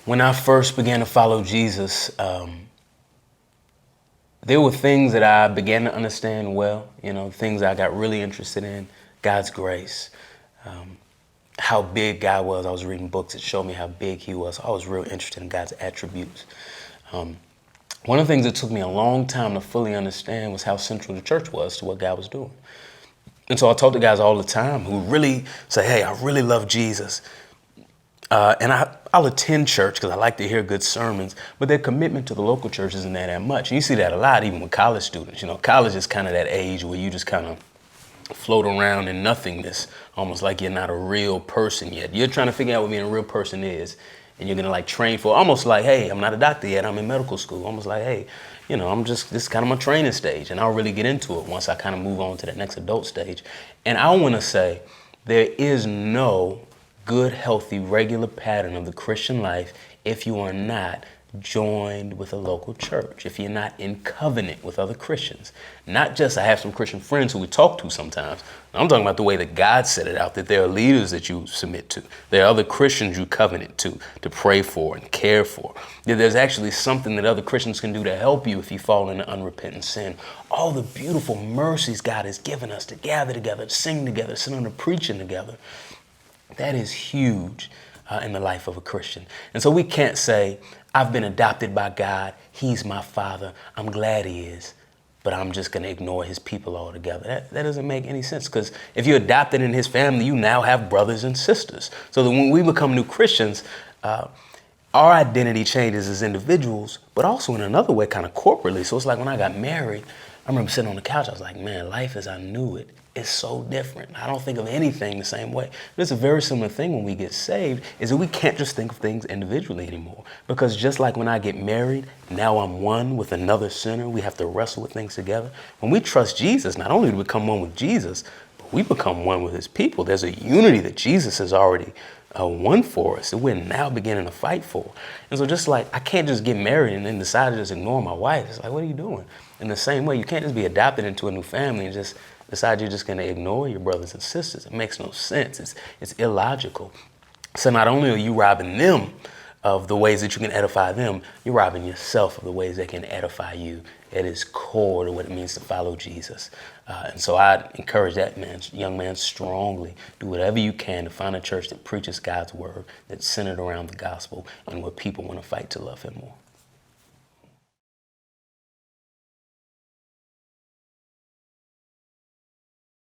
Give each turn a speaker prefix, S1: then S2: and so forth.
S1: When I first began to follow Jesus, there were things that I began to understand well, things I got really interested in, God's grace, how big God was. I was reading books that showed me how big he was. I was real interested in God's attributes. One of the things that took me a long time to fully understand was how central the church was to what God was doing. And so I talk to guys all the time who really say, hey, I really love Jesus. And I'll attend church because I like to hear good sermons, but their commitment to the local church isn't that much. And you see that a lot, even with college students. College is kind of that age where you just kind of float around in nothingness, almost like you're not a real person yet. You're trying to figure out what being a real person is. And you're going to train for almost like, hey, I'm not a doctor yet. I'm in medical school. Almost like, hey, this is kind of my training stage. And I'll really get into it once I kind of move on to the next adult stage. And I want to say there is no good, healthy, regular pattern of the Christian life if you are not joined with a local church, if you're not in covenant with other Christians. Not just I have some Christian friends who we talk to sometimes. I'm talking about the way that God set it out, that there are leaders that you submit to. There are other Christians you covenant to pray for and care for. There's actually something that other Christians can do to help you if you fall into unrepentant sin. All the beautiful mercies God has given us to gather together, to sing together, to sit under preaching together. That is huge in the life of a Christian. And so we can't say, I've been adopted by God. He's my father. I'm glad he is. But I'm just going to ignore his people altogether. That doesn't make any sense, because if you're adopted in his family, you now have brothers and sisters. So that when we become new Christians, our identity changes as individuals, but also in another way, kind of corporately. So it's like when I got married, I remember sitting on the couch. I was like, man, life as I knew it is so different. I don't think of anything the same way. It's a very similar thing when we get saved, is that we can't just think of things individually anymore. Because just like when I get married, now I'm one with another sinner. We have to wrestle with things together. When we trust Jesus, not only do we become one with Jesus, but we become one with his people. There's a unity that Jesus has already won for us that we're now beginning to fight for. And so just like I can't just get married and then decide to just ignore my wife. It's like, what are you doing? In the same way, you can't just be adopted into a new family and just decide you're just going to ignore your brothers and sisters. It makes no sense. It's illogical. So not only are you robbing them of the ways that you can edify them, you're robbing yourself of the ways that can edify you. It is core to what it means to follow Jesus. And so I encourage that young man strongly. Do whatever you can to find a church that preaches God's word, that's centered around the gospel, and where people want to fight to love him more.